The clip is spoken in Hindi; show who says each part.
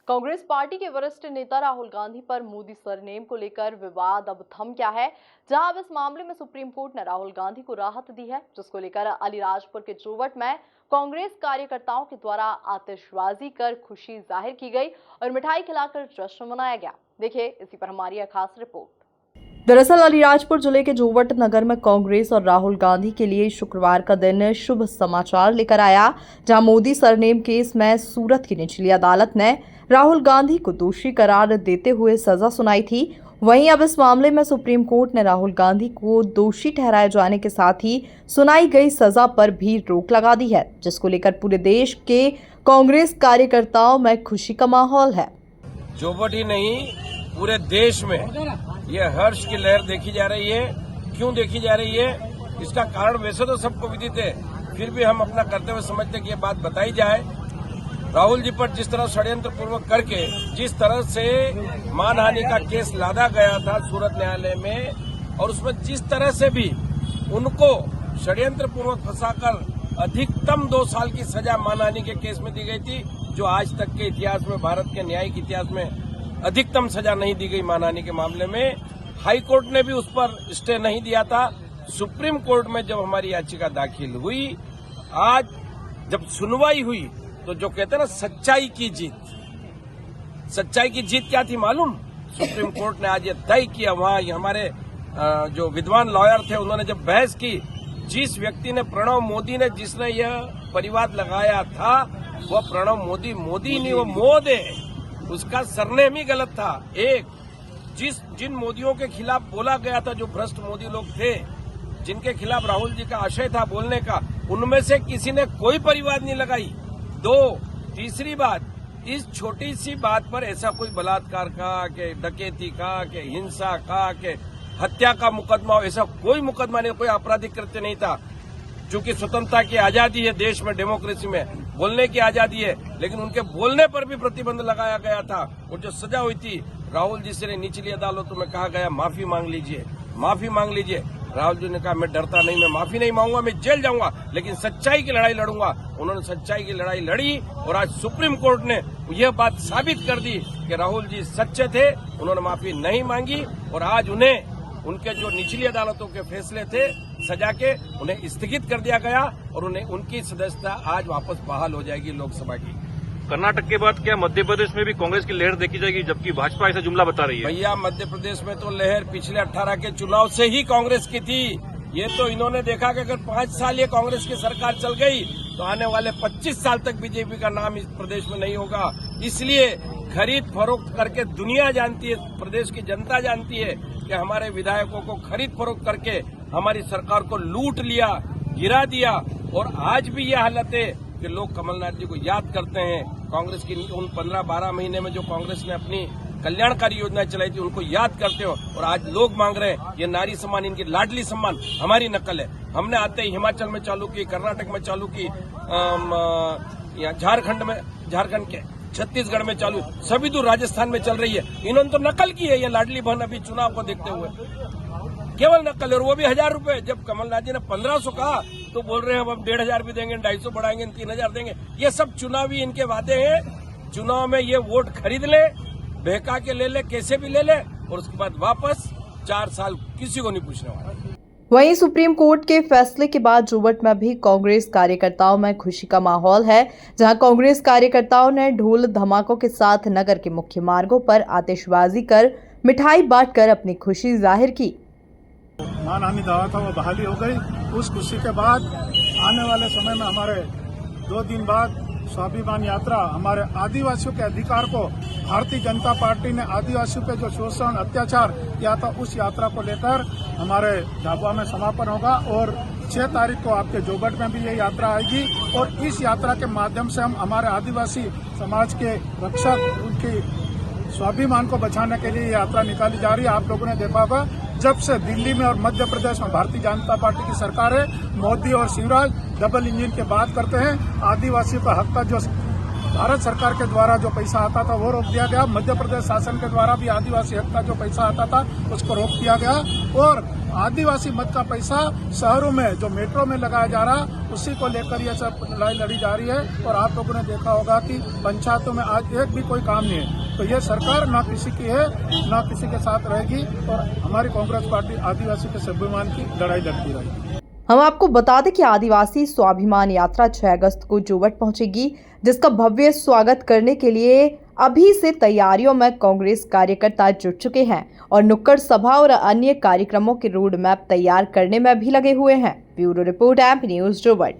Speaker 1: कांग्रेस पार्टी के वरिष्ठ नेता राहुल गांधी पर मोदी सरनेम को लेकर विवाद अब थम गया है। जहां अब इस मामले में सुप्रीम कोर्ट ने राहुल गांधी को राहत दी है, जिसको लेकर अलीराजपुर के जोवट में कांग्रेस कार्यकर्ताओं के द्वारा आतिशबाजी कर खुशी जाहिर की गई और मिठाई खिलाकर जश्न मनाया गया। देखिए इसी पर हमारी खास रिपोर्ट। दरअसल अलीराजपुर जिले के जोवट नगर में कांग्रेस और राहुल गांधी के लिए शुक्रवार का दिन शुभ समाचार लेकर आया, जहां मोदी सरनेम केस में सूरत की निचली अदालत ने राहुल गांधी को दोषी करार देते हुए सजा सुनाई थी। वहीं अब इस मामले में सुप्रीम कोर्ट ने राहुल गांधी को दोषी ठहराए जाने के साथ ही सुनाई गई सजा पर भी रोक लगा दी है, जिसको लेकर पूरे देश के कांग्रेस कार्यकर्ताओं में खुशी का माहौल है।
Speaker 2: जोवट ही नहीं, पूरे देश में ये हर्ष की लहर देखी जा रही है। क्यों देखी जा रही है, इसका कारण वैसे तो सबको विदित है, फिर भी हम अपना करते हुए समझते कि ये बात बताई जाए। राहुल जी पर जिस तरह षड्यंत्र पूर्वक करके जिस तरह से मानहानि का केस लादा गया था सूरत न्यायालय में, और उसमें जिस तरह से भी उनको षड्यंत्र पूर्वक फंसाकर अधिकतम 2 साल की सजा मानहानि के केस में दी गई थी, जो आज तक के इतिहास में, भारत के न्यायिक इतिहास में अधिकतम सजा नहीं दी गई मानहानि के मामले में। हाई कोर्ट ने भी उस पर स्टे नहीं दिया था। सुप्रीम कोर्ट में जब हमारी याचिका दाखिल हुई, आज जब सुनवाई हुई, तो जो कहते हैं ना सच्चाई की जीत, सच्चाई की जीत क्या थी मालूम? सुप्रीम कोर्ट ने आज ये तय किया, वहां हमारे जो विद्वान लॉयर थे उन्होंने जब बहस की, जिस व्यक्ति ने, प्रणब मोदी ने, जिसने यह परिवाद लगाया था, वह प्रणब मोदी नहीं, वो मोद है, उसका सरनेम ही गलत था। एक जिन मोदियों के खिलाफ बोला गया था, जो भ्रष्ट मोदी लोग थे, जिनके खिलाफ राहुल जी का आशय था बोलने का, उनमें से किसी ने कोई परिवाद नहीं लगाई। 2, तीसरी बात, इस छोटी सी बात पर ऐसा कोई बलात्कार का, के डकैती का, के हिंसा का, के हत्या का मुकदमा, ऐसा कोई मुकदमा नहीं, कोई आपराधिक कृत्य नहीं था। चूंकि स्वतंत्रता की आजादी है देश में, डेमोक्रेसी में बोलने की आजादी है, लेकिन उनके बोलने पर भी प्रतिबंध लगाया गया था। और जो सजा हुई थी, राहुल जी से निचली अदालतों में कहा गया माफी मांग लीजिए, माफी मांग लीजिए। राहुल जी ने कहा मैं डरता नहीं, मैं माफी नहीं मांगूंगा, मैं जेल जाऊंगा, लेकिन सच्चाई की लड़ाई लड़ूंगा। उन्होंने सच्चाई की लड़ाई लड़ी और आज सुप्रीम कोर्ट ने यह बात साबित कर दी कि राहुल जी सच्चे थे, उन्होंने माफी नहीं मांगी। और आज उन्हें उनके जो निचली अदालतों के फैसले थे सजा के, उन्हें स्थगित कर दिया गया और उन्हें उनकी सदस्यता आज वापस बहाल हो जाएगी लोकसभा की।
Speaker 3: कर्नाटक के बाद क्या मध्य प्रदेश में भी कांग्रेस की लहर देखी जाएगी, जबकि भाजपा ऐसा जुमला बता रही है?
Speaker 2: भैया, मध्य प्रदेश में तो लहर पिछले 18 के चुनाव से ही कांग्रेस की थी। ये तो इन्होंने देखा कि अगर 5 साल ये कांग्रेस की सरकार चल गई तो आने वाले 25 साल तक बीजेपी का नाम इस प्रदेश में नहीं होगा। इसलिए खरीद फरोख्त करके दुनिया जानती है, प्रदेश की जनता जानती है कि हमारे विधायकों को खरीद फरोख्त करके हमारी सरकार को लूट लिया, गिरा दिया। और आज भी यह हालत है कि लोग कमलनाथ जी को याद करते हैं। कांग्रेस की उन 15-12 महीने में जो कांग्रेस ने अपनी कल्याणकारी योजनाएं चलाई थी, उनको याद करते हो। और आज लोग मांग रहे हैं ये नारी सम्मान, इनकी लाडली सम्मान हमारी नकल है। हमने आते ही हिमाचल में चालू की, कर्नाटक में चालू की, झारखंड के छत्तीसगढ़ में चालू, सभी दूर राजस्थान में चल रही है। इन्होंने तो नकल की है ये लाडली बहन, अभी चुनाव को देखते हुए केवल नकल है, और वो भी 1000 रुपए। जब कमलनाथ जी ने 1500 कहा तो बोल रहे हैं अब 1500 भी देंगे, 250 बढ़ाएंगे, 3000 देंगे। ये सब चुनावी इनके वादे हैं। चुनाव में ये वोट खरीद ले, बहका के ले ले, कैसे भी ले ले, और उसके बाद वापस 4 साल किसी को नहीं पूछने वाला।
Speaker 1: वहीं सुप्रीम कोर्ट के फैसले के बाद जोवट में भी कांग्रेस कार्यकर्ताओं में खुशी का माहौल है, जहां कांग्रेस कार्यकर्ताओं ने ढोल धमाकों के साथ नगर के मुख्य मार्गों पर आतिशबाजी कर मिठाई बांटकर अपनी खुशी जाहिर की।
Speaker 4: मानहानि दावा था वो बहाली हो गई। उस खुशी के बाद आने वाले समय में हमारे 2 दिन बाद स्वाभिमान यात्रा, हमारे आदिवासियों के अधिकार को, भारतीय जनता पार्टी ने आदिवासियों पे जो शोषण अत्याचार किया था, उस यात्रा को लेकर हमारे झाबुआ में समापन होगा। और 6 तारीख को आपके जोवट में भी ये यात्रा आएगी। और इस यात्रा के माध्यम से हम हमारे आदिवासी समाज के रक्षक, उनकी स्वाभिमान को बचाने के लिए यात्रा निकाली जा रही है। आप लोगों ने देखा होगा, जब से दिल्ली में और मध्य प्रदेश में भारतीय जनता पार्टी की सरकार है, मोदी और शिवराज डबल इंजन की बात करते हैं। आदिवासियों का हक का जो भारत सरकार के द्वारा जो पैसा आता था वो रोक दिया गया। मध्य प्रदेश शासन के द्वारा भी आदिवासी हक का जो पैसा आता था उसको रोक दिया गया और आदिवासी मत का पैसा शहरों में जो मेट्रो में लगाया जा रहा उसी को लेकर ये सब लड़ाई लड़ी जा रही है। और आप लोगों ने देखा होगा कि पंचायतों में आज एक भी कोई काम नहीं है। तो ये सरकार ना किसी की है ना किसी के साथ रहेगी और हमारी कांग्रेस पार्टी आदिवासी के स्वाभिमान की लड़ाई लड़ती रहेगी।
Speaker 1: हम आपको बता दें कि आदिवासी स्वाभिमान यात्रा 6 अगस्त को जोवट पहुंचेगी, जिसका भव्य स्वागत करने के लिए अभी से तैयारियों में कांग्रेस कार्यकर्ता जुट चुके हैं और नुक्कड़ सभा और अन्य कार्यक्रमों के रोड मैप तैयार करने में भी लगे हुए हैं। Bureau report MP news Jobat.